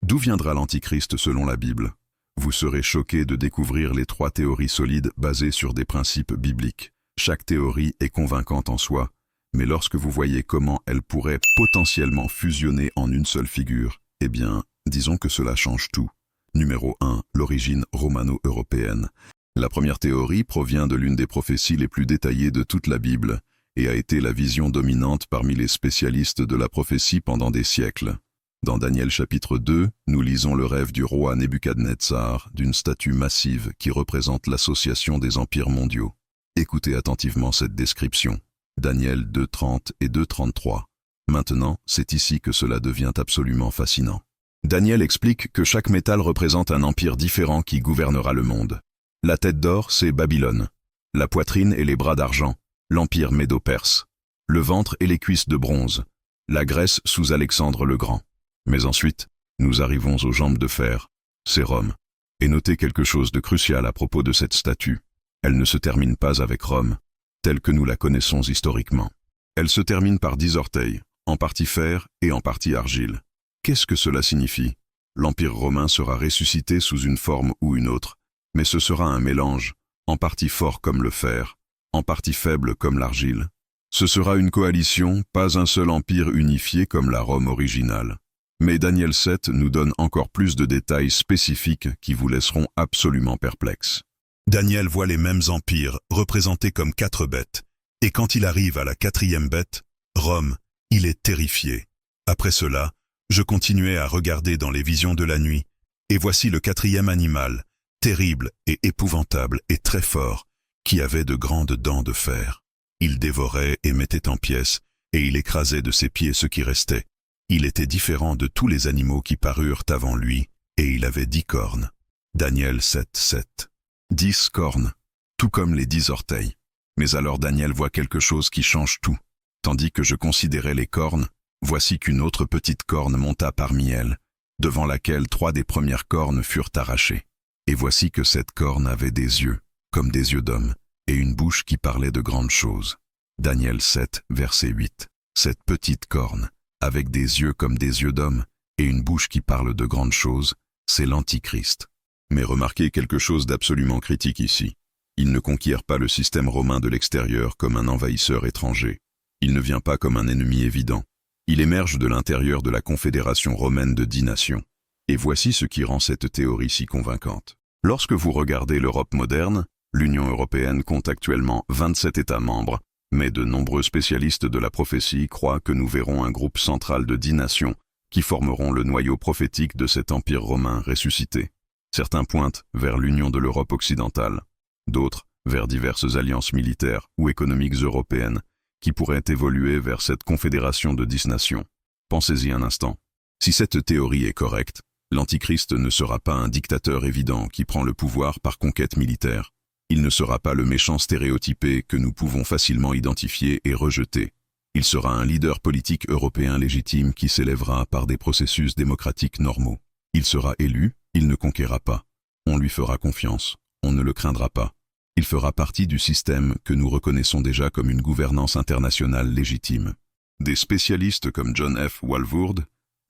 D'où viendra l'Antichrist selon la Bible? Vous serez choqués de découvrir les 3 théories solides basées sur des principes bibliques. Chaque théorie est convaincante en soi, mais lorsque vous voyez comment elle pourrait potentiellement fusionner en une seule figure, eh bien, disons que cela change tout. Numéro 1. L'origine romano-européenne. La première théorie provient de l'une des prophéties les plus détaillées de toute la Bible et a été la vision dominante parmi les spécialistes de la prophétie pendant des siècles. Dans Daniel chapitre 2, nous lisons le rêve du roi Nebuchadnezzar d'une statue massive qui représente l'association des empires mondiaux. Écoutez attentivement cette description. Daniel 2.30 et 2.33. Maintenant, c'est ici que cela devient absolument fascinant. Daniel explique que chaque métal représente un empire différent qui gouvernera le monde. La tête d'or, c'est Babylone. La poitrine et les bras d'argent, l'empire médo-perse. Le ventre et les cuisses de bronze, la Grèce sous Alexandre le Grand. Mais ensuite, nous arrivons aux jambes de fer, c'est Rome. Et notez quelque chose de crucial à propos de cette statue. Elle ne se termine pas avec Rome, telle que nous la connaissons historiquement. Elle se termine par 10 orteils, en partie fer et en partie argile. Qu'est-ce que cela signifie? L'Empire romain sera ressuscité sous une forme ou une autre, mais ce sera un mélange, en partie fort comme le fer, en partie faible comme l'argile. Ce sera une coalition, pas un seul empire unifié comme la Rome originale. Mais Daniel 7 nous donne encore plus de détails spécifiques qui vous laisseront absolument perplexes. Daniel voit les mêmes empires représentés comme 4 bêtes, et quand il arrive à la 4e bête, Rome, il est terrifié. Après cela, je continuais à regarder dans les visions de la nuit, et voici le 4e animal, terrible et épouvantable et très fort, qui avait de grandes dents de fer. Il dévorait et mettait en pièces, et il écrasait de ses pieds ce qui restait. Il était différent de tous les animaux qui parurent avant lui, et il avait 10 cornes. Daniel 7.7. 10 cornes, tout comme les 10 orteils. Mais alors Daniel voit quelque chose qui change tout. Tandis que je considérais les cornes, voici qu'une autre petite corne monta parmi elles, devant laquelle 3 des premières cornes furent arrachées. Et voici que cette corne avait des yeux, comme des yeux d'homme, et une bouche qui parlait de grandes choses. Daniel 7, verset 8. Cette petite corne, avec des yeux comme des yeux d'homme, et une bouche qui parle de grandes choses, c'est l'Antichrist. Mais remarquez quelque chose d'absolument critique ici. Il ne conquiert pas le système romain de l'extérieur comme un envahisseur étranger. Il ne vient pas comme un ennemi évident. Il émerge de l'intérieur de la confédération romaine de 10 nations. Et voici ce qui rend cette théorie si convaincante. Lorsque vous regardez l'Europe moderne, l'Union européenne compte actuellement 27 États membres, mais de nombreux spécialistes de la prophétie croient que nous verrons un groupe central de 10 nations qui formeront le noyau prophétique de cet empire romain ressuscité. Certains pointent vers l'union de l'Europe occidentale, d'autres vers diverses alliances militaires ou économiques européennes qui pourraient évoluer vers cette confédération de 10 nations. Pensez-y un instant. Si cette théorie est correcte, l'Antichrist ne sera pas un dictateur évident qui prend le pouvoir par conquête militaire. Il ne sera pas le méchant stéréotypé que nous pouvons facilement identifier et rejeter. Il sera un leader politique européen légitime qui s'élèvera par des processus démocratiques normaux. Il sera élu, il ne conquérera pas. On lui fera confiance, on ne le craindra pas. Il fera partie du système que nous reconnaissons déjà comme une gouvernance internationale légitime. Des spécialistes comme John F. Walvoord,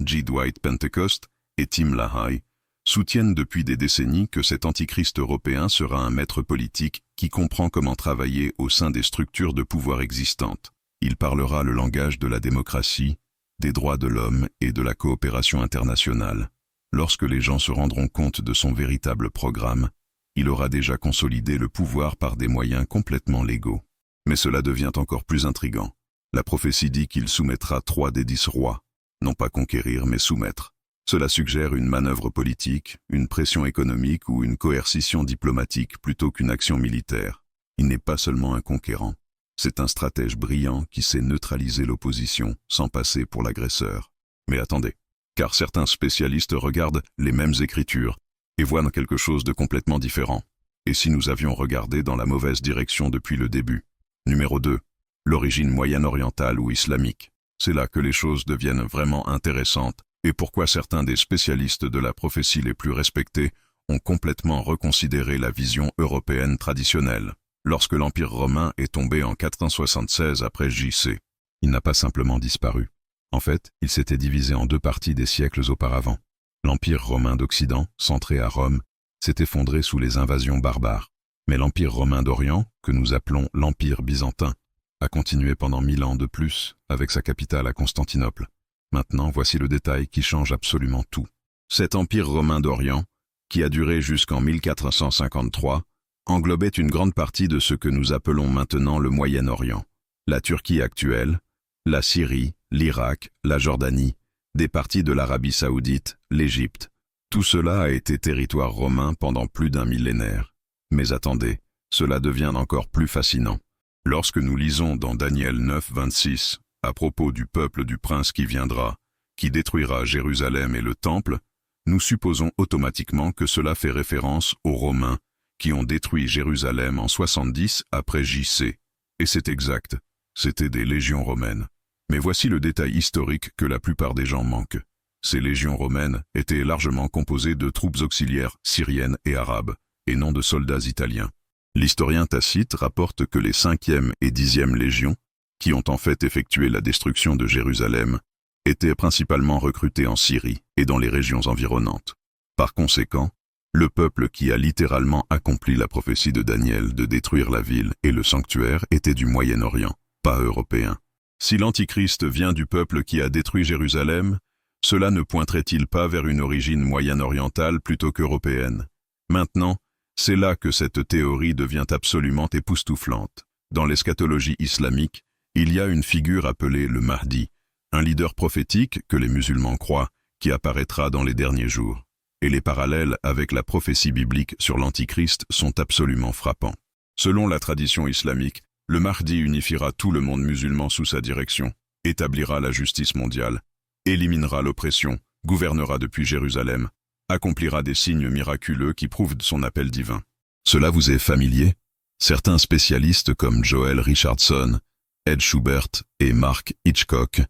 G. Dwight Pentecost et Tim LaHaye soutiennent depuis des décennies que cet antichrist européen sera un maître politique qui comprend comment travailler au sein des structures de pouvoir existantes. Il parlera le langage de la démocratie, des droits de l'homme et de la coopération internationale. Lorsque les gens se rendront compte de son véritable programme, il aura déjà consolidé le pouvoir par des moyens complètement légaux. Mais cela devient encore plus intrigant. La prophétie dit qu'il soumettra 3 des 10 rois, non pas conquérir mais soumettre. Cela suggère une manœuvre politique, une pression économique ou une coercition diplomatique plutôt qu'une action militaire. Il n'est pas seulement un conquérant, c'est un stratège brillant qui sait neutraliser l'opposition sans passer pour l'agresseur. Mais attendez, car certains spécialistes regardent les mêmes écritures et voient dans quelque chose de complètement différent. Et si nous avions regardé dans la mauvaise direction depuis le début? Numéro 2. L'origine moyen-orientale ou islamique. C'est là que les choses deviennent vraiment intéressantes et pourquoi certains des spécialistes de la prophétie les plus respectés ont complètement reconsidéré la vision européenne traditionnelle. Lorsque l'Empire romain est tombé en 476 après J.C., il n'a pas simplement disparu. En fait, il s'était divisé en 2 parties des siècles auparavant. L'Empire romain d'Occident, centré à Rome, s'est effondré sous les invasions barbares. Mais l'Empire romain d'Orient, que nous appelons l'Empire byzantin, a continué pendant 1000 ans de plus, avec sa capitale à Constantinople. Maintenant, voici le détail qui change absolument tout. Cet Empire romain d'Orient, qui a duré jusqu'en 1453, englobait une grande partie de ce que nous appelons maintenant le Moyen-Orient, la Turquie actuelle, la Syrie, l'Irak, la Jordanie, des parties de l'Arabie saoudite, l'Égypte. Tout cela a été territoire romain pendant plus d'un millénaire. Mais attendez, cela devient encore plus fascinant. Lorsque nous lisons dans Daniel 9, 26, à propos du peuple du prince qui viendra, qui détruira Jérusalem et le temple, nous supposons automatiquement que cela fait référence aux Romains, qui ont détruit Jérusalem en 70 après J.C. Et c'est exact, c'étaient des légions romaines. Mais voici le détail historique que la plupart des gens manquent. Ces légions romaines étaient largement composées de troupes auxiliaires syriennes et arabes, et non de soldats italiens. L'historien Tacite rapporte que les 5e et 10e légions, qui ont en fait effectué la destruction de Jérusalem, étaient principalement recrutés en Syrie et dans les régions environnantes. Par conséquent, le peuple qui a littéralement accompli la prophétie de Daniel de détruire la ville et le sanctuaire était du Moyen-Orient, pas européen. Si l'Antichrist vient du peuple qui a détruit Jérusalem, cela ne pointerait-il pas vers une origine moyen-orientale plutôt qu'européenne? Maintenant, c'est là que cette théorie devient absolument époustouflante. Dans l'eschatologie islamique, il y a une figure appelée le Mahdi, un leader prophétique que les musulmans croient, qui apparaîtra dans les derniers jours. Et les parallèles avec la prophétie biblique sur l'Antichrist sont absolument frappants. Selon la tradition islamique, le Mahdi unifiera tout le monde musulman sous sa direction, établira la justice mondiale, éliminera l'oppression, gouvernera depuis Jérusalem, accomplira des signes miraculeux qui prouvent son appel divin. Cela vous est familier? Certains spécialistes comme Joel Richardson, Ed Schubert et Mark Hitchcock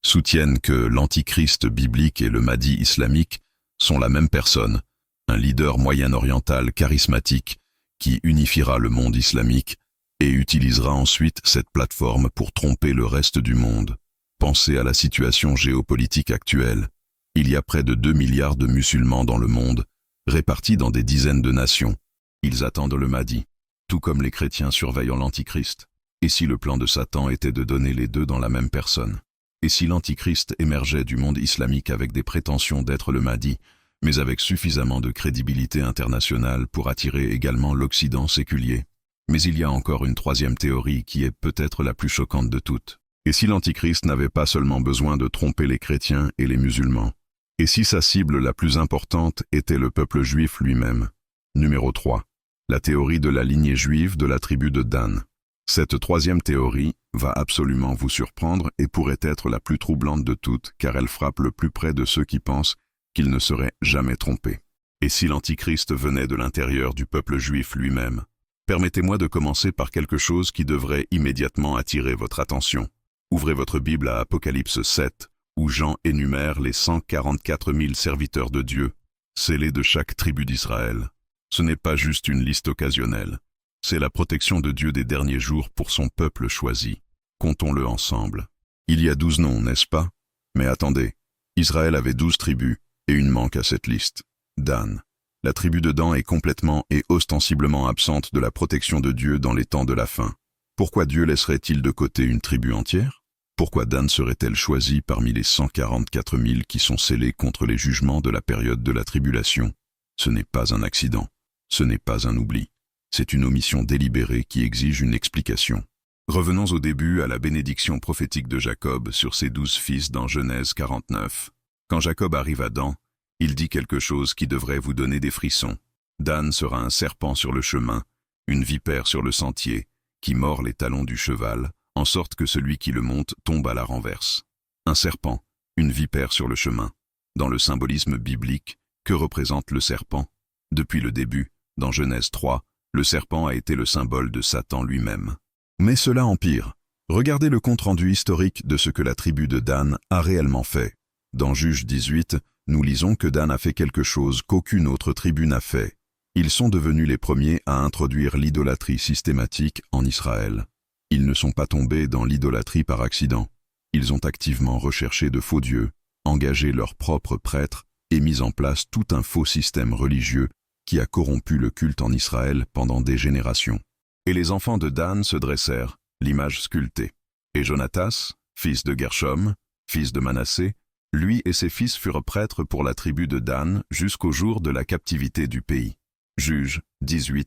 soutiennent que l'Antichrist biblique et le Mahdi islamique sont la même personne, un leader moyen-oriental charismatique qui unifiera le monde islamique et utilisera ensuite cette plateforme pour tromper le reste du monde. Pensez à la situation géopolitique actuelle. Il y a près de 2 milliards de musulmans dans le monde, répartis dans des dizaines de nations. Ils attendent le Mahdi, tout comme les chrétiens surveillant l'Antichrist. Et si le plan de Satan était de donner les deux dans la même personne? Et si l'Antichrist émergeait du monde islamique avec des prétentions d'être le Mahdi, mais avec suffisamment de crédibilité internationale pour attirer également l'Occident séculier? Mais il y a encore une troisième théorie qui est peut-être la plus choquante de toutes. Et si l'Antichrist n'avait pas seulement besoin de tromper les chrétiens et les musulmans? Et si sa cible la plus importante était le peuple juif lui-même? Numéro 3. La théorie de la lignée juive de la tribu de Dan. Cette troisième théorie va absolument vous surprendre et pourrait être la plus troublante de toutes car elle frappe le plus près de ceux qui pensent qu'ils ne seraient jamais trompés. Et si l'Antichrist venait de l'intérieur du peuple juif lui-même? Permettez-moi de commencer par quelque chose qui devrait immédiatement attirer votre attention. Ouvrez votre Bible à Apocalypse 7, où Jean énumère les 144 000 serviteurs de Dieu, scellés de chaque tribu d'Israël. Ce n'est pas juste une liste occasionnelle. C'est la protection de Dieu des derniers jours pour son peuple choisi. Comptons-le ensemble. Il y a 12 noms, n'est-ce pas? Mais attendez, Israël avait 12 tribus, et une manque à cette liste. Dan. La tribu de Dan est complètement et ostensiblement absente de la protection de Dieu dans les temps de la fin. Pourquoi Dieu laisserait-il de côté une tribu entière? Pourquoi Dan serait-elle choisie parmi les 144 000 qui sont scellés contre les jugements de la période de la tribulation? Ce n'est pas un accident. Ce n'est pas un oubli. C'est une omission délibérée qui exige une explication. Revenons au début à la bénédiction prophétique de Jacob sur ses 12 fils dans Genèse 49. Quand Jacob arrive à Dan, il dit quelque chose qui devrait vous donner des frissons. Dan sera un serpent sur le chemin, une vipère sur le sentier, qui mord les talons du cheval, en sorte que celui qui le monte tombe à la renverse. Un serpent, une vipère sur le chemin. Dans le symbolisme biblique, que représente le serpent? Depuis le début, dans Genèse 3, le serpent a été le symbole de Satan lui-même. Mais cela empire. Regardez le compte-rendu historique de ce que la tribu de Dan a réellement fait. Dans Juge 18, nous lisons que Dan a fait quelque chose qu'aucune autre tribu n'a fait. Ils sont devenus les premiers à introduire l'idolâtrie systématique en Israël. Ils ne sont pas tombés dans l'idolâtrie par accident. Ils ont activement recherché de faux dieux, engagé leurs propres prêtres et mis en place tout un faux système religieux qui a corrompu le culte en Israël pendant des générations. Et les enfants de Dan se dressèrent, l'image sculptée. Et Jonatas, fils de Gershom, fils de Manassé, lui et ses fils furent prêtres pour la tribu de Dan jusqu'au jour de la captivité du pays. Juges 18-30.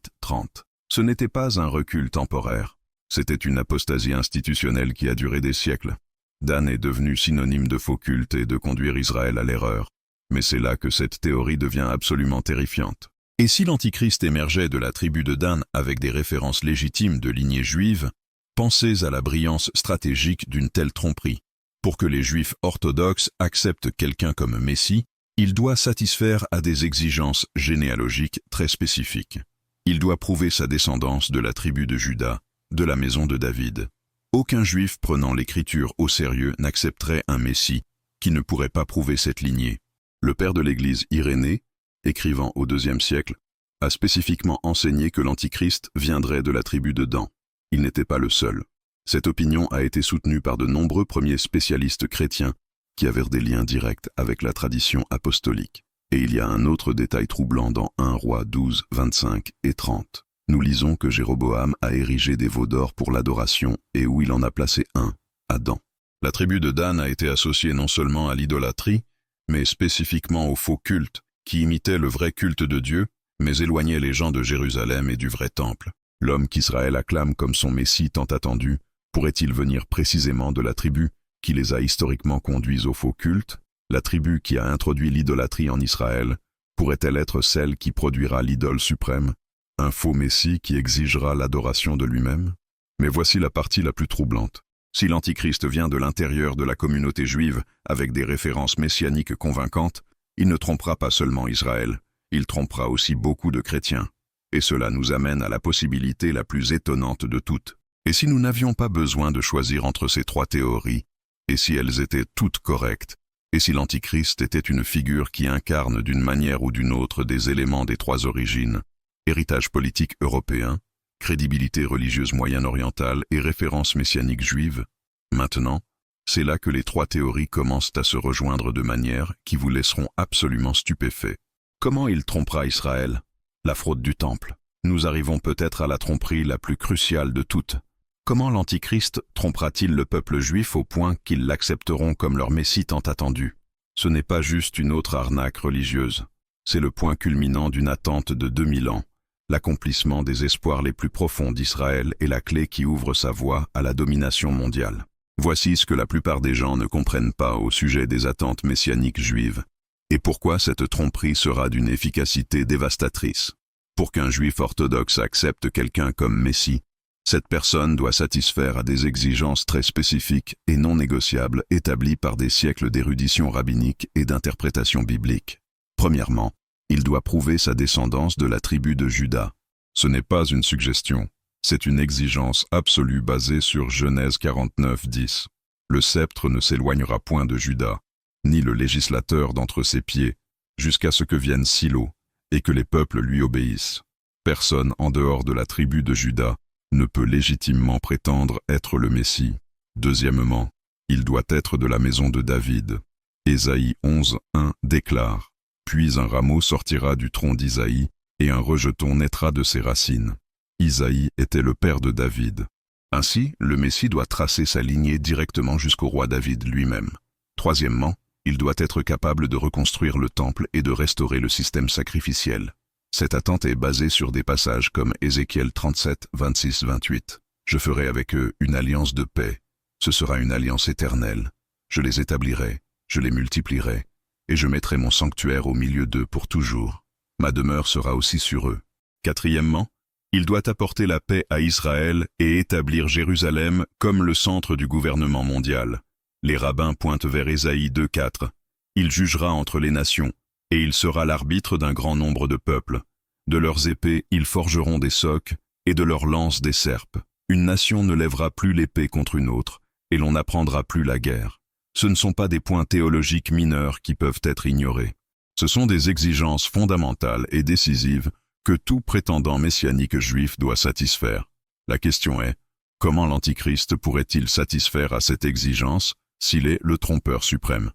Ce n'était pas un recul temporaire, c'était une apostasie institutionnelle qui a duré des siècles. Dan est devenu synonyme de faux culte et de conduire Israël à l'erreur. Mais c'est là que cette théorie devient absolument terrifiante. Et si l'Antichrist émergeait de la tribu de Dan avec des références légitimes de lignée juive, pensez à la brillance stratégique d'une telle tromperie. Pour que les Juifs orthodoxes acceptent quelqu'un comme Messie, il doit satisfaire à des exigences généalogiques très spécifiques. Il doit prouver sa descendance de la tribu de Juda, de la maison de David. Aucun Juif prenant l'Écriture au sérieux n'accepterait un Messie qui ne pourrait pas prouver cette lignée. Le père de l'Église, Irénée, écrivant au IIe siècle, a spécifiquement enseigné que l'Antichrist viendrait de la tribu de Dan. Il n'était pas le seul. Cette opinion a été soutenue par de nombreux premiers spécialistes chrétiens qui avaient des liens directs avec la tradition apostolique. Et il y a un autre détail troublant dans 1 Roi 12, 25 et 30. Nous lisons que Jéroboam a érigé des veaux d'or pour l'adoration et où il en a placé un, à Dan. La tribu de Dan a été associée non seulement à l'idolâtrie, mais spécifiquement au faux culte, qui imitait le vrai culte de Dieu, mais éloignait les gens de Jérusalem et du vrai temple. L'homme qu'Israël acclame comme son Messie tant attendu, pourrait-il venir précisément de la tribu qui les a historiquement conduits au faux culte? La tribu qui a introduit l'idolâtrie en Israël pourrait-elle être celle qui produira l'idole suprême, un faux Messie qui exigera l'adoration de lui-même? Mais voici la partie la plus troublante. Si l'Antichrist vient de l'intérieur de la communauté juive avec des références messianiques convaincantes, il ne trompera pas seulement Israël, il trompera aussi beaucoup de chrétiens. Et cela nous amène à la possibilité la plus étonnante de toutes. Et si nous n'avions pas besoin de choisir entre ces trois théories, et si elles étaient toutes correctes, et si l'Antichrist était une figure qui incarne d'une manière ou d'une autre des éléments des trois origines, héritage politique européen, crédibilité religieuse moyen-orientale et référence messianique juive, maintenant, c'est là que les trois théories commencent à se rejoindre de manière qui vous laisseront absolument stupéfaits. Comment il trompera Israël? La fraude du temple. Nous arrivons peut-être à la tromperie la plus cruciale de toutes. Comment l'Antichrist trompera-t-il le peuple juif au point qu'ils l'accepteront comme leur Messie tant attendu? Ce n'est pas juste une autre arnaque religieuse. C'est le point culminant d'une attente de 2000 ans, l'accomplissement des espoirs les plus profonds d'Israël et la clé qui ouvre sa voie à la domination mondiale. Voici ce que la plupart des gens ne comprennent pas au sujet des attentes messianiques juives, et pourquoi cette tromperie sera d'une efficacité dévastatrice. Pour qu'un juif orthodoxe accepte quelqu'un comme Messie, cette personne doit satisfaire à des exigences très spécifiques et non négociables établies par des siècles d'érudition rabbinique et d'interprétation biblique. Premièrement, il doit prouver sa descendance de la tribu de Juda. Ce n'est pas une suggestion, c'est une exigence absolue basée sur Genèse 49, 10. Le sceptre ne s'éloignera point de Juda, ni le législateur d'entre ses pieds, jusqu'à ce que vienne Silo, et que les peuples lui obéissent. Personne en dehors de la tribu de Juda ne peut légitimement prétendre être le Messie. Deuxièmement, il doit être de la maison de David. Ésaïe 11, 1 déclare « Puis un rameau sortira du tronc d'Isaïe, et un rejeton naîtra de ses racines. » Isaïe était le père de David. Ainsi, le Messie doit tracer sa lignée directement jusqu'au roi David lui-même. Troisièmement, il doit être capable de reconstruire le temple et de restaurer le système sacrificiel. Cette attente est basée sur des passages comme Ézéchiel 37, 26, 28. « Je ferai avec eux une alliance de paix. Ce sera une alliance éternelle. Je les établirai, je les multiplierai, et je mettrai mon sanctuaire au milieu d'eux pour toujours. Ma demeure sera aussi sur eux. » Quatrièmement, il doit apporter la paix à Israël et établir Jérusalem comme le centre du gouvernement mondial. Les rabbins pointent vers Ésaïe 2, 4. « Il jugera entre les nations, et il sera l'arbitre d'un grand nombre de peuples. De leurs épées, ils forgeront des socs, et de leurs lances des serpes. Une nation ne lèvera plus l'épée contre une autre, et l'on n'apprendra plus la guerre. » Ce ne sont pas des points théologiques mineurs qui peuvent être ignorés. Ce sont des exigences fondamentales et décisives que tout prétendant messianique juif doit satisfaire. La question est, comment l'Antichrist pourrait-il satisfaire à cette exigence s'il est le trompeur suprême?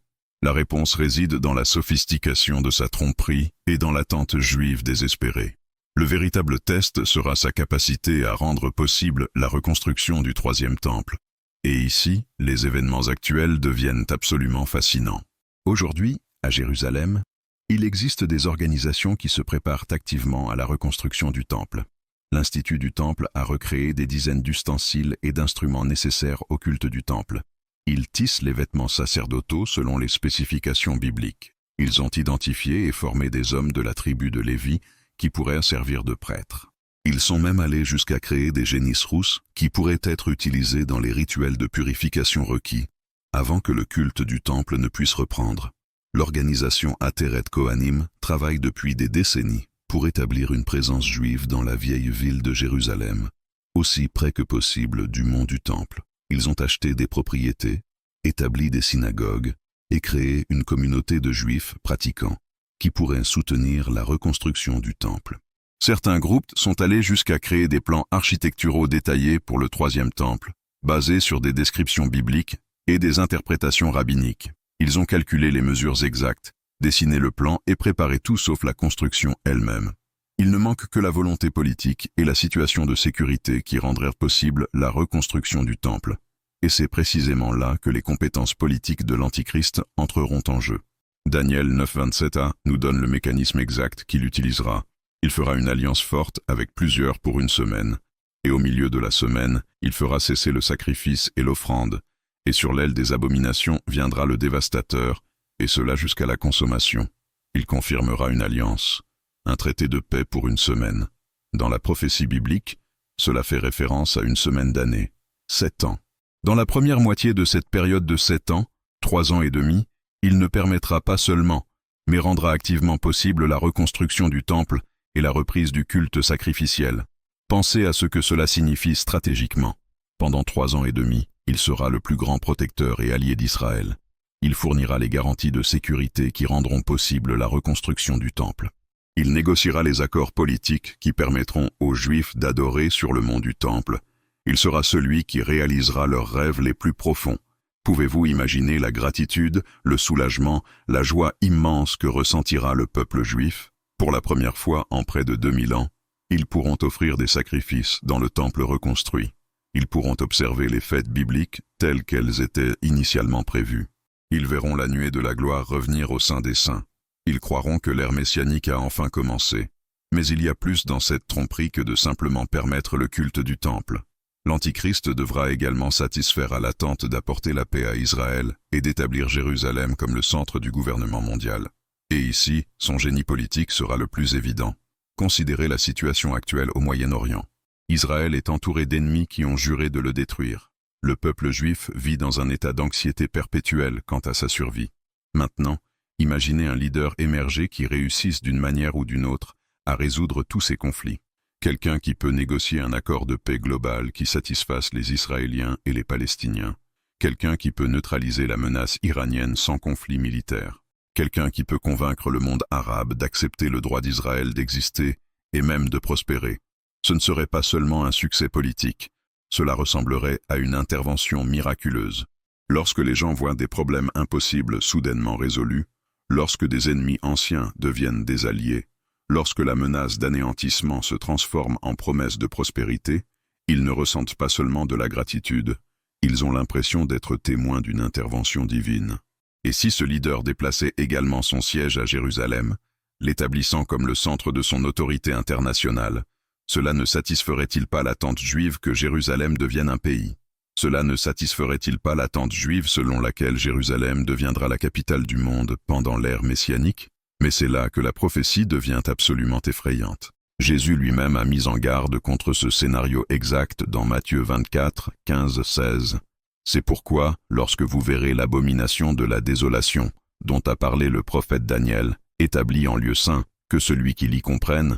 La réponse réside dans la sophistication de sa tromperie et dans l'attente juive désespérée. Le véritable test sera sa capacité à rendre possible la reconstruction du troisième temple. Et ici, les événements actuels deviennent absolument fascinants. Aujourd'hui, à Jérusalem, il existe des organisations qui se préparent activement à la reconstruction du temple. L'Institut du Temple a recréé des dizaines d'ustensiles et d'instruments nécessaires au culte du temple. Ils tissent les vêtements sacerdotaux selon les spécifications bibliques. Ils ont identifié et formé des hommes de la tribu de Lévi qui pourraient servir de prêtres. Ils sont même allés jusqu'à créer des génisses rousses qui pourraient être utilisées dans les rituels de purification requis, avant que le culte du temple ne puisse reprendre. L'organisation Ateret Kohanim travaille depuis des décennies pour établir une présence juive dans la vieille ville de Jérusalem, aussi près que possible du mont du Temple. Ils ont acheté des propriétés, établi des synagogues et créé une communauté de juifs pratiquants qui pourraient soutenir la reconstruction du temple. Certains groupes sont allés jusqu'à créer des plans architecturaux détaillés pour le troisième temple, basés sur des descriptions bibliques et des interprétations rabbiniques. Ils ont calculé les mesures exactes, dessiné le plan et préparé tout sauf la construction elle-même. Il ne manque que la volonté politique et la situation de sécurité qui rendraient possible la reconstruction du temple. Et c'est précisément là que les compétences politiques de l'Antichrist entreront en jeu. Daniel 9:27a nous donne le mécanisme exact qu'il utilisera. Il fera une alliance forte avec plusieurs pour une semaine. Et au milieu de la semaine, il fera cesser le sacrifice et l'offrande. Et sur l'aile des abominations viendra le dévastateur, et cela jusqu'à la consommation. Il confirmera une alliance, un traité de paix pour une semaine. Dans la prophétie biblique, cela fait référence à une semaine d'année, 7 ans. Dans la première moitié de cette période de 7 ans, 3 ans et demi, il ne permettra pas seulement, mais rendra activement possible la reconstruction du temple et la reprise du culte sacrificiel. Pensez à ce que cela signifie stratégiquement. Pendant 3 ans et demi, il sera le plus grand protecteur et allié d'Israël. Il fournira les garanties de sécurité qui rendront possible la reconstruction du temple. Il négociera les accords politiques qui permettront aux Juifs d'adorer sur le mont du temple. Il sera celui qui réalisera leurs rêves les plus profonds. Pouvez-vous imaginer la gratitude, le soulagement, la joie immense que ressentira le peuple juif? Pour la première fois en près de 2000 ans, ils pourront offrir des sacrifices dans le temple reconstruit. Ils pourront observer les fêtes bibliques telles qu'elles étaient initialement prévues. Ils verront la nuée de la gloire revenir au sein des saints. Ils croiront que l'ère messianique a enfin commencé. Mais il y a plus dans cette tromperie que de simplement permettre le culte du temple. L'Antichrist devra également satisfaire à l'attente d'apporter la paix à Israël et d'établir Jérusalem comme le centre du gouvernement mondial. Et ici, son génie politique sera le plus évident. Considérez la situation actuelle au Moyen-Orient. Israël est entouré d'ennemis qui ont juré de le détruire. Le peuple juif vit dans un état d'anxiété perpétuelle quant à sa survie. Maintenant, imaginez un leader émerger qui réussisse d'une manière ou d'une autre à résoudre tous ces conflits. Quelqu'un qui peut négocier un accord de paix global qui satisfasse les Israéliens et les Palestiniens. Quelqu'un qui peut neutraliser la menace iranienne sans conflit militaire. Quelqu'un qui peut convaincre le monde arabe d'accepter le droit d'Israël d'exister et même de prospérer. Ce ne serait pas seulement un succès politique, cela ressemblerait à une intervention miraculeuse. Lorsque les gens voient des problèmes impossibles soudainement résolus, lorsque des ennemis anciens deviennent des alliés, lorsque la menace d'anéantissement se transforme en promesse de prospérité, ils ne ressentent pas seulement de la gratitude, ils ont l'impression d'être témoins d'une intervention divine. Et si ce leader déplaçait également son siège à Jérusalem, l'établissant comme le centre de son autorité internationale, cela ne satisferait-il pas l'attente juive que Jérusalem devienne un pays? Cela ne satisferait-il pas l'attente juive selon laquelle Jérusalem deviendra la capitale du monde pendant l'ère messianique? Mais c'est là que la prophétie devient absolument effrayante. Jésus lui-même a mis en garde contre ce scénario exact dans Matthieu 24, 15-16. C'est pourquoi, lorsque vous verrez l'abomination de la désolation, dont a parlé le prophète Daniel, établie en lieu saint, que celui qui l'y comprenne,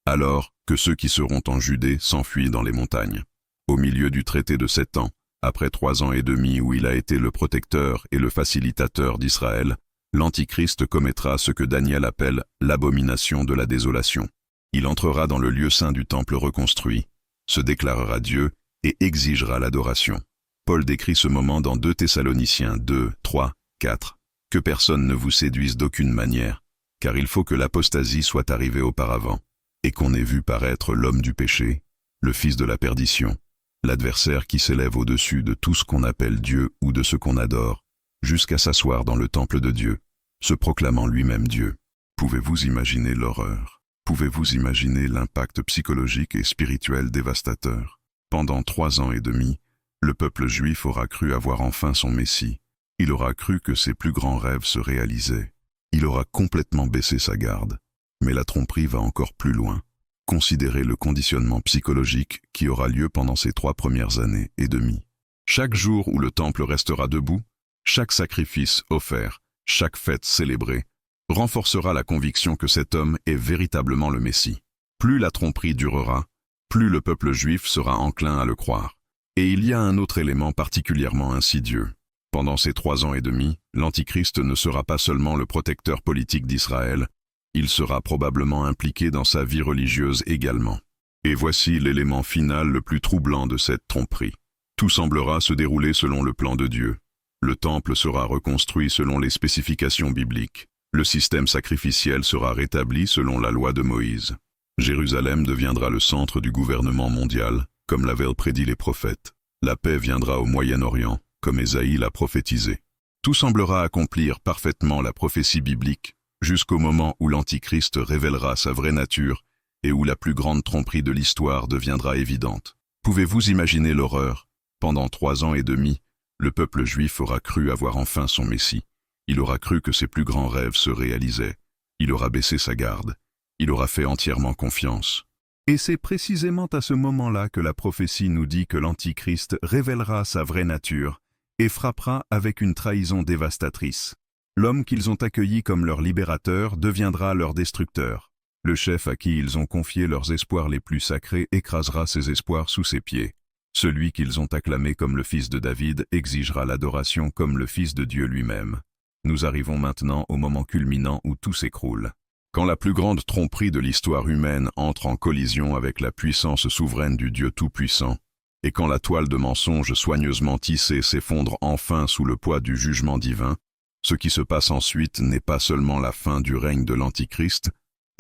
alors que ceux qui seront en Judée s'enfuient dans les montagnes. Au milieu du traité de 7 ans, après 3 ans et demi où il a été le protecteur et le facilitateur d'Israël, l'Antichrist commettra ce que Daniel appelle l'abomination de la désolation. Il entrera dans le lieu saint du temple reconstruit, se déclarera Dieu et exigera l'adoration. Paul décrit ce moment dans 2 Thessaloniciens 2, 3, 4. Que personne ne vous séduise d'aucune manière, car il faut que l'apostasie soit arrivée auparavant, et qu'on ait vu paraître l'homme du péché, le fils de la perdition, l'adversaire qui s'élève au-dessus de tout ce qu'on appelle Dieu ou de ce qu'on adore, jusqu'à s'asseoir dans le temple de Dieu, se proclamant lui-même Dieu. Pouvez-vous imaginer l'horreur? Pouvez-vous imaginer l'impact psychologique et spirituel dévastateur? Pendant 3 ans et demi, le peuple juif aura cru avoir enfin son Messie. Il aura cru que ses plus grands rêves se réalisaient. Il aura complètement baissé sa garde. Mais la tromperie va encore plus loin. Considérez le conditionnement psychologique qui aura lieu pendant ces 3 premières années et demie. Chaque jour où le temple restera debout, chaque sacrifice offert, chaque fête célébrée, renforcera la conviction que cet homme est véritablement le Messie. Plus la tromperie durera, plus le peuple juif sera enclin à le croire. Et il y a un autre élément particulièrement insidieux. Pendant ces 3 ans et demi, l'Antichrist ne sera pas seulement le protecteur politique d'Israël, il sera probablement impliqué dans sa vie religieuse également. Et voici l'élément final le plus troublant de cette tromperie. Tout semblera se dérouler selon le plan de Dieu. Le temple sera reconstruit selon les spécifications bibliques. Le système sacrificiel sera rétabli selon la loi de Moïse. Jérusalem deviendra le centre du gouvernement mondial, comme l'avaient prédit les prophètes. La paix viendra au Moyen-Orient, comme Ésaïe l'a prophétisé. Tout semblera accomplir parfaitement la prophétie biblique, jusqu'au moment où l'Antichrist révélera sa vraie nature et où la plus grande tromperie de l'histoire deviendra évidente. Pouvez-vous imaginer l'horreur? Pendant 3 ans et demi, le peuple juif aura cru avoir enfin son Messie. Il aura cru que ses plus grands rêves se réalisaient. Il aura baissé sa garde. Il aura fait entièrement confiance. Et c'est précisément à ce moment-là que la prophétie nous dit que l'Antichrist révélera sa vraie nature et frappera avec une trahison dévastatrice. L'homme qu'ils ont accueilli comme leur libérateur deviendra leur destructeur. Le chef à qui ils ont confié leurs espoirs les plus sacrés écrasera ses espoirs sous ses pieds. Celui qu'ils ont acclamé comme le fils de David exigera l'adoration comme le fils de Dieu lui-même. Nous arrivons maintenant au moment culminant où tout s'écroule. Quand la plus grande tromperie de l'histoire humaine entre en collision avec la puissance souveraine du Dieu Tout-Puissant, et quand la toile de mensonges soigneusement tissée s'effondre enfin sous le poids du jugement divin, ce qui se passe ensuite n'est pas seulement la fin du règne de l'Antichrist,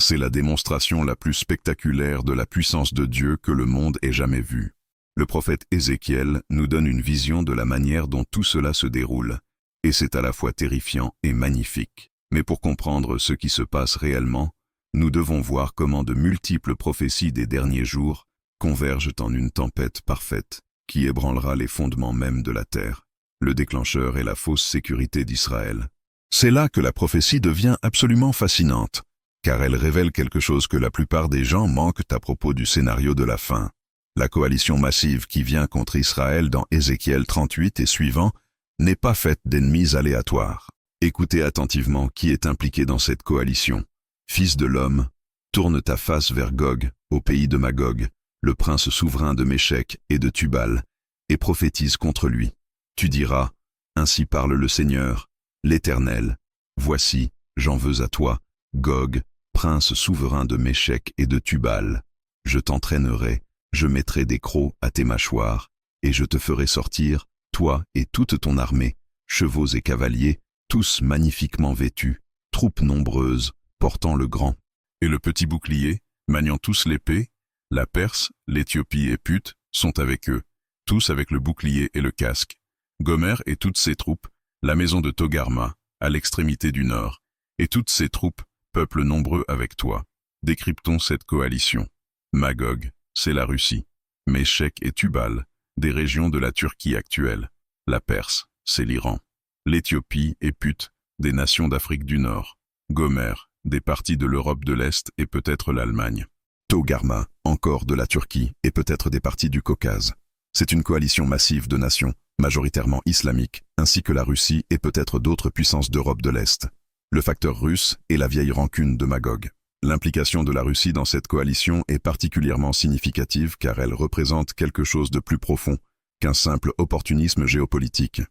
c'est la démonstration la plus spectaculaire de la puissance de Dieu que le monde ait jamais vue. Le prophète Ézéchiel nous donne une vision de la manière dont tout cela se déroule, et c'est à la fois terrifiant et magnifique. Mais pour comprendre ce qui se passe réellement, nous devons voir comment de multiples prophéties des derniers jours convergent en une tempête parfaite qui ébranlera les fondements même de la terre. Le déclencheur est la fausse sécurité d'Israël. C'est là que la prophétie devient absolument fascinante, car elle révèle quelque chose que la plupart des gens manquent à propos du scénario de la fin. La coalition massive qui vient contre Israël dans Ézéchiel 38 et suivant n'est pas faite d'ennemis aléatoires. Écoutez attentivement qui est impliqué dans cette coalition. Fils de l'homme, tourne ta face vers Gog, au pays de Magog, le prince souverain de Méchec et de Tubal, et prophétise contre lui. Tu diras, ainsi parle le Seigneur, l'Éternel. Voici, j'en veux à toi, Gog, prince souverain de Méchec et de Tubal. Je t'entraînerai, je mettrai des crocs à tes mâchoires, et je te ferai sortir, toi et toute ton armée, chevaux et cavaliers, tous magnifiquement vêtus, troupes nombreuses, portant le grand et le petit bouclier, maniant tous l'épée. La Perse, l'Éthiopie et Put sont avec eux, tous avec le bouclier et le casque. Gomer et toutes ses troupes, la maison de Togarma, à l'extrémité du nord, et toutes ses troupes, peuple nombreux avec toi. Décryptons cette coalition. Magog, c'est la Russie. Méchec et Tubal, des régions de la Turquie actuelle. La Perse, c'est l'Iran. L'Éthiopie et Put, des nations d'Afrique du Nord. Gomer, des parties de l'Europe de l'Est et peut-être l'Allemagne. Togarma, encore de la Turquie et peut-être des parties du Caucase. C'est une coalition massive de nations, majoritairement islamiques, ainsi que la Russie et peut-être d'autres puissances d'Europe de l'Est. Le facteur russe est la vieille rancune de Magog. L'implication de la Russie dans cette coalition est particulièrement significative car elle représente quelque chose de plus profond qu'un simple opportunisme géopolitique.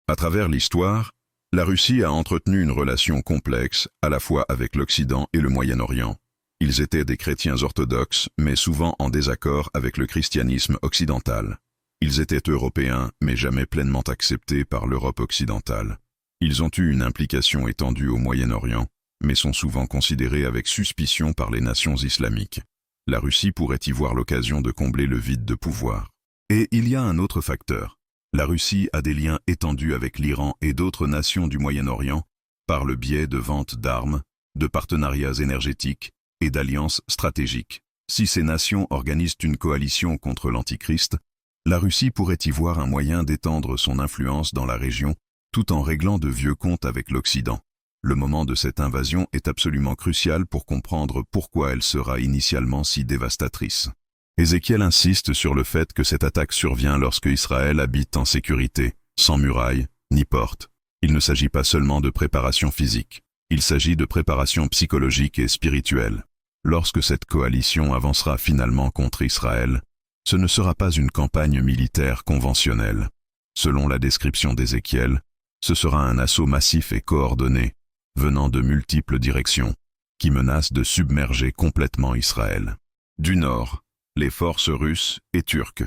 À travers l'histoire, la Russie a entretenu une relation complexe à la fois avec l'Occident et le Moyen-Orient. Ils étaient des chrétiens orthodoxes, mais souvent en désaccord avec le christianisme occidental. Ils étaient européens, mais jamais pleinement acceptés par l'Europe occidentale. Ils ont eu une implication étendue au Moyen-Orient, mais sont souvent considérés avec suspicion par les nations islamiques. La Russie pourrait y voir l'occasion de combler le vide de pouvoir. Et il y a un autre facteur. La Russie a des liens étendus avec l'Iran et d'autres nations du Moyen-Orient par le biais de ventes d'armes, de partenariats énergétiques et d'alliances stratégiques. Si ces nations organisent une coalition contre l'Antichrist, la Russie pourrait y voir un moyen d'étendre son influence dans la région tout en réglant de vieux comptes avec l'Occident. Le moment de cette invasion est absolument crucial pour comprendre pourquoi elle sera initialement si dévastatrice. Ézéchiel insiste sur le fait que cette attaque survient lorsque Israël habite en sécurité, sans murailles ni portes. Il ne s'agit pas seulement de préparation physique, il s'agit de préparation psychologique et spirituelle. Lorsque cette coalition avancera finalement contre Israël, ce ne sera pas une campagne militaire conventionnelle. Selon la description d'Ézéchiel, ce sera un assaut massif et coordonné, venant de multiples directions, qui menace de submerger complètement Israël. Du nord, les forces russes et turques.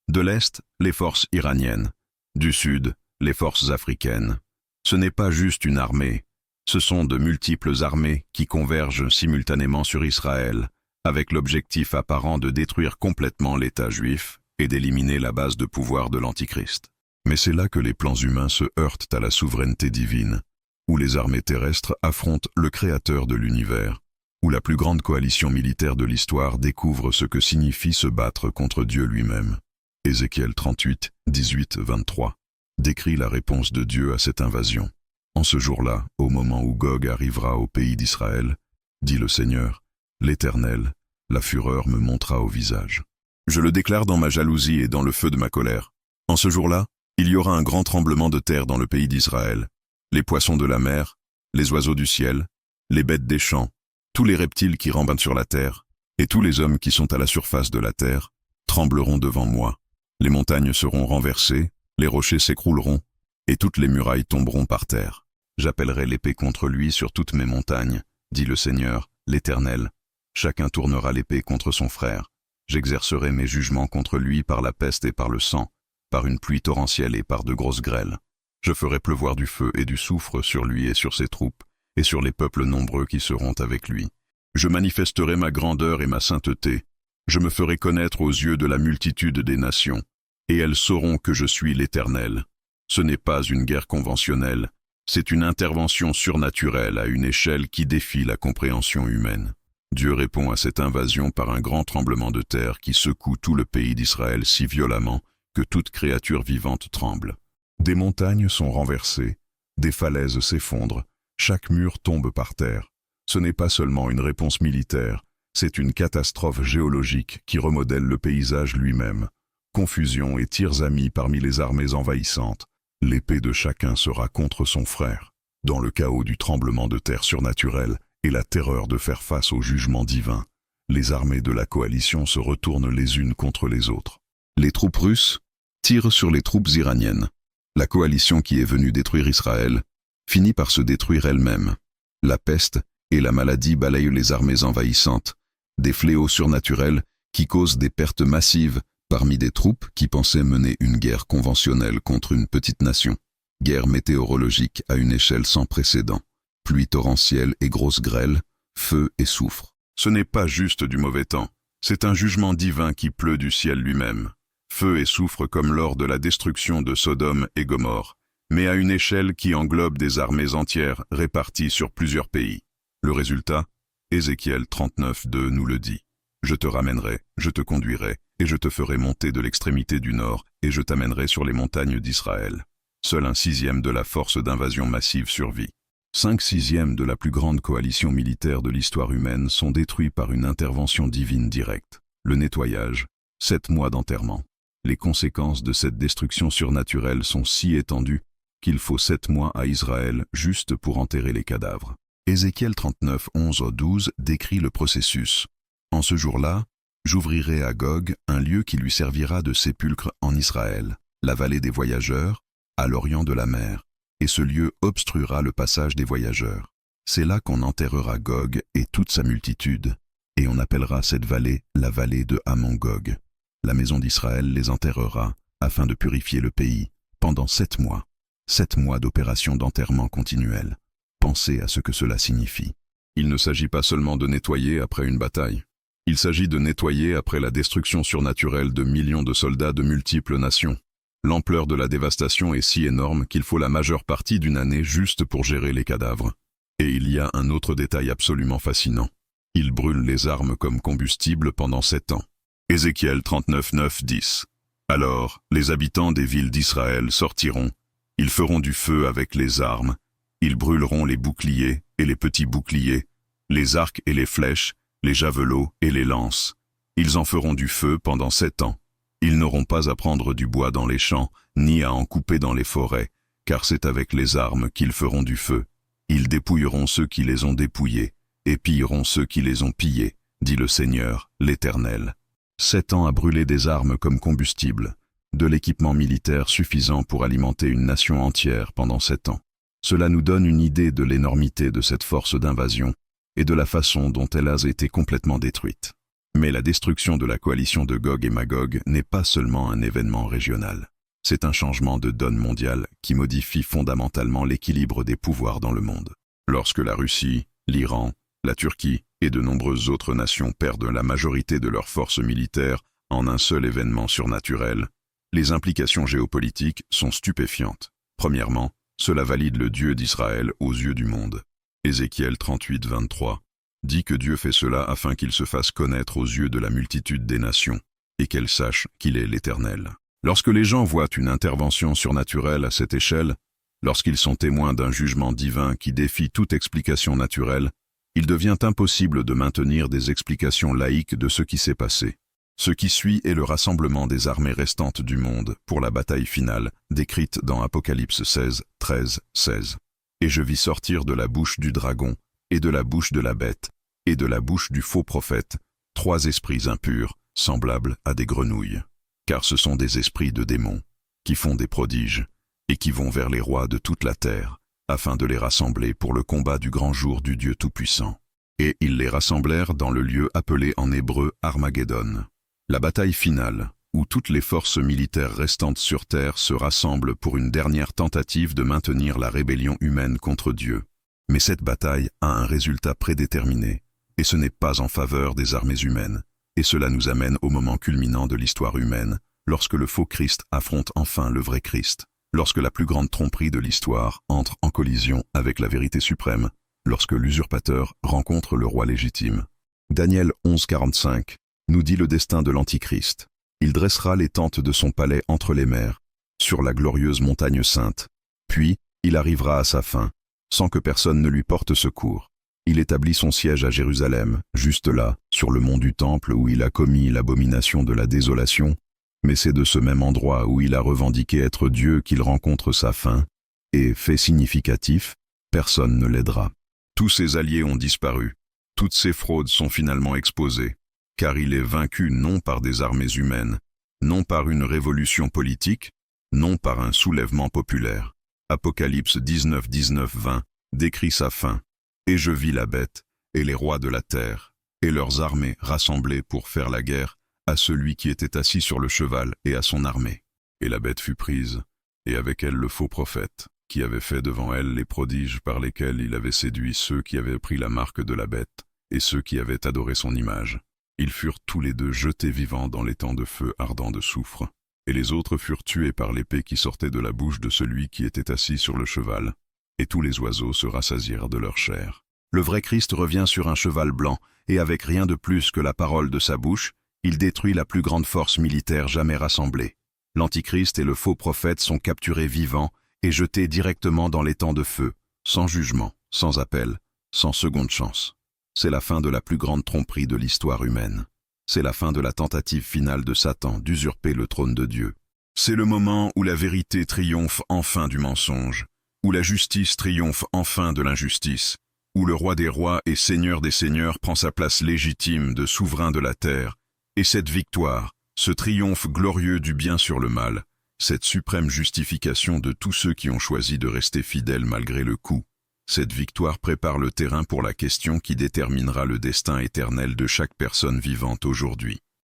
De l'est, les forces iraniennes. Du sud, les forces africaines. Ce n'est pas juste une armée, ce sont de multiples armées qui convergent simultanément sur Israël, avec l'objectif apparent de détruire complètement l'État juif et d'éliminer la base de pouvoir de l'Antichrist. Mais c'est là que les plans humains se heurtent à la souveraineté divine, où les armées terrestres affrontent le Créateur de l'univers, où la plus grande coalition militaire de l'histoire découvre ce que signifie se battre contre Dieu lui-même. Ézéchiel 38, 18, 23 décrit la réponse de Dieu à cette invasion. En ce jour-là, au moment où Gog arrivera au pays d'Israël, dit le Seigneur, l'Éternel, la fureur me montera au visage. Je le déclare dans ma jalousie et dans le feu de ma colère. En ce jour-là, il y aura un grand tremblement de terre dans le pays d'Israël. Les poissons de la mer, les oiseaux du ciel, les bêtes des champs, tous les reptiles qui rampent sur la terre, et tous les hommes qui sont à la surface de la terre, trembleront devant moi. Les montagnes seront renversées, les rochers s'écrouleront, et toutes les murailles tomberont par terre. J'appellerai l'épée contre lui sur toutes mes montagnes, dit le Seigneur, l'Éternel. Chacun tournera l'épée contre son frère. J'exercerai mes jugements contre lui par la peste et par le sang, par une pluie torrentielle et par de grosses grêles. Je ferai pleuvoir du feu et du soufre sur lui et sur ses troupes, et sur les peuples nombreux qui seront avec lui. Je manifesterai ma grandeur et ma sainteté. Je me ferai connaître aux yeux de la multitude des nations, et elles sauront que je suis l'Éternel. Ce n'est pas une guerre conventionnelle, c'est une intervention surnaturelle à une échelle qui défie la compréhension humaine. Dieu répond à cette invasion par un grand tremblement de terre qui secoue tout le pays d'Israël si violemment que toute créature vivante tremble. Des montagnes sont renversées, des falaises s'effondrent, chaque mur tombe par terre. Ce n'est pas seulement une réponse militaire, c'est une catastrophe géologique qui remodèle le paysage lui-même. Confusion et tirs amis parmi les armées envahissantes. L'épée de chacun sera contre son frère, dans le chaos du tremblement de terre surnaturel et la terreur de faire face au jugement divin. Les armées de la coalition se retournent les unes contre les autres. Les troupes russes tirent sur les troupes iraniennes. La coalition qui est venue détruire Israël finit par se détruire elle-même. La peste et la maladie balayent les armées envahissantes, des fléaux surnaturels qui causent des pertes massives parmi des troupes qui pensaient mener une guerre conventionnelle contre une petite nation. Guerre météorologique à une échelle sans précédent. Pluie torrentielle et grosses grêles, feu et soufre. Ce n'est pas juste du mauvais temps, c'est un jugement divin qui pleut du ciel lui-même. Feu et soufre comme lors de la destruction de Sodome et Gomorrhe, mais à une échelle qui englobe des armées entières réparties sur plusieurs pays. Le résultat, Ézéchiel 39:2 nous le dit. Je te ramènerai, je te conduirai, et je te ferai monter de l'extrémité du nord, et je t'amènerai sur les montagnes d'Israël. Seul 1/6 de la force d'invasion massive survit. 5/6 de la plus grande coalition militaire de l'histoire humaine sont détruits par une intervention divine directe. Le nettoyage, 7 mois d'enterrement. Les conséquences de cette destruction surnaturelle sont si étendues qu'il faut 7 mois à Israël juste pour enterrer les cadavres. Ézéchiel 39:11-12 décrit le processus. En ce jour-là, j'ouvrirai à Gog un lieu qui lui servira de sépulcre en Israël, la vallée des voyageurs, à l'orient de la mer, et ce lieu obstruera le passage des voyageurs. C'est là qu'on enterrera Gog et toute sa multitude, et on appellera cette vallée la vallée de Hamon-Gog. La maison d'Israël les enterrera, afin de purifier le pays, pendant 7 mois. 7 mois d'opération d'enterrement continuelle. Pensez à ce que cela signifie. Il ne s'agit pas seulement de nettoyer après une bataille. Il s'agit de nettoyer après la destruction surnaturelle de millions de soldats de multiples nations. L'ampleur de la dévastation est si énorme qu'il faut la majeure partie d'une année juste pour gérer les cadavres. Et il y a un autre détail absolument fascinant. Il brûle les armes comme combustible pendant 7 ans. Ézéchiel 39, 9, 10. Alors, les habitants des villes d'Israël sortiront. Ils feront du feu avec les armes. Ils brûleront les boucliers et les petits boucliers, les arcs et les flèches, les javelots et les lances. Ils en feront du feu pendant 7 ans. Ils n'auront pas à prendre du bois dans les champs, ni à en couper dans les forêts, car c'est avec les armes qu'ils feront du feu. Ils dépouilleront ceux qui les ont dépouillés, et pilleront ceux qui les ont pillés, dit le Seigneur, l'Éternel. 7 ans à brûler des armes comme combustible, de l'équipement militaire suffisant pour alimenter une nation entière pendant 7 ans. Cela nous donne une idée de l'énormité de cette force d'invasion et de la façon dont elle a été complètement détruite. Mais la destruction de la coalition de Gog et Magog n'est pas seulement un événement régional. C'est un changement de donne mondiale qui modifie fondamentalement l'équilibre des pouvoirs dans le monde. Lorsque la Russie, l'Iran, la Turquie et de nombreuses autres nations perdent la majorité de leurs forces militaires en un seul événement surnaturel, les implications géopolitiques sont stupéfiantes. Premièrement, cela valide le Dieu d'Israël aux yeux du monde. Ézéchiel 38, 23 dit que Dieu fait cela afin qu'il se fasse connaître aux yeux de la multitude des nations, et qu'elles sachent qu'il est l'Éternel. Lorsque les gens voient une intervention surnaturelle à cette échelle, lorsqu'ils sont témoins d'un jugement divin qui défie toute explication naturelle, il devient impossible de maintenir des explications laïques de ce qui s'est passé. Ce qui suit est le rassemblement des armées restantes du monde pour la bataille finale, décrite dans Apocalypse 16, 13, 16. Et je vis sortir de la bouche du dragon, et de la bouche de la bête, et de la bouche du faux prophète, 3 esprits impurs, semblables à des grenouilles. Car ce sont des esprits de démons, qui font des prodiges, et qui vont vers les rois de toute la terre, afin de les rassembler pour le combat du grand jour du Dieu Tout-Puissant. Et ils les rassemblèrent dans le lieu appelé en hébreu Armageddon. La bataille finale, où toutes les forces militaires restantes sur terre se rassemblent pour une dernière tentative de maintenir la rébellion humaine contre Dieu. Mais cette bataille a un résultat prédéterminé, et ce n'est pas en faveur des armées humaines, et cela nous amène au moment culminant de l'histoire humaine, lorsque le faux Christ affronte enfin le vrai Christ, lorsque la plus grande tromperie de l'histoire entre en collision avec la vérité suprême, lorsque l'usurpateur rencontre le roi légitime. Daniel 11,45 nous dit le destin de l'Antichrist. Il dressera les tentes de son palais entre les mers, sur la glorieuse montagne sainte. Puis, il arrivera à sa fin, sans que personne ne lui porte secours. Il établit son siège à Jérusalem, juste là, sur le mont du Temple où il a commis l'abomination de la désolation, mais c'est de ce même endroit où il a revendiqué être Dieu qu'il rencontre sa fin, et, fait significatif, personne ne l'aidera. Tous ses alliés ont disparu, toutes ses fraudes sont finalement exposées, car il est vaincu non par des armées humaines, non par une révolution politique, non par un soulèvement populaire. Apocalypse 19, 19, 20 décrit sa fin. Et je vis la bête, et les rois de la terre, et leurs armées rassemblées pour faire la guerre à celui qui était assis sur le cheval et à son armée. Et la bête fut prise, et avec elle le faux prophète, qui avait fait devant elle les prodiges par lesquels il avait séduit ceux qui avaient pris la marque de la bête, et ceux qui avaient adoré son image. Ils furent tous les deux jetés vivants dans l'étang de feu ardent de soufre, et les autres furent tués par l'épée qui sortait de la bouche de celui qui était assis sur le cheval, et tous les oiseaux se rassasièrent de leur chair. Le vrai Christ revient sur un cheval blanc, et avec rien de plus que la parole de sa bouche, il détruit la plus grande force militaire jamais rassemblée. L'Antichrist et le faux prophète sont capturés vivants et jetés directement dans l'étang de feu, sans jugement, sans appel, sans seconde chance. C'est la fin de la plus grande tromperie de l'histoire humaine. C'est la fin de la tentative finale de Satan d'usurper le trône de Dieu. C'est le moment où la vérité triomphe enfin du mensonge, où la justice triomphe enfin de l'injustice, où le roi des rois et seigneur des seigneurs prend sa place légitime de souverain de la terre, et cette victoire, ce triomphe glorieux du bien sur le mal, cette suprême justification de tous ceux qui ont choisi de rester fidèles malgré le coup, cette victoire prépare le terrain pour la question qui déterminera le destin éternel de chaque personne vivante aujourd'hui.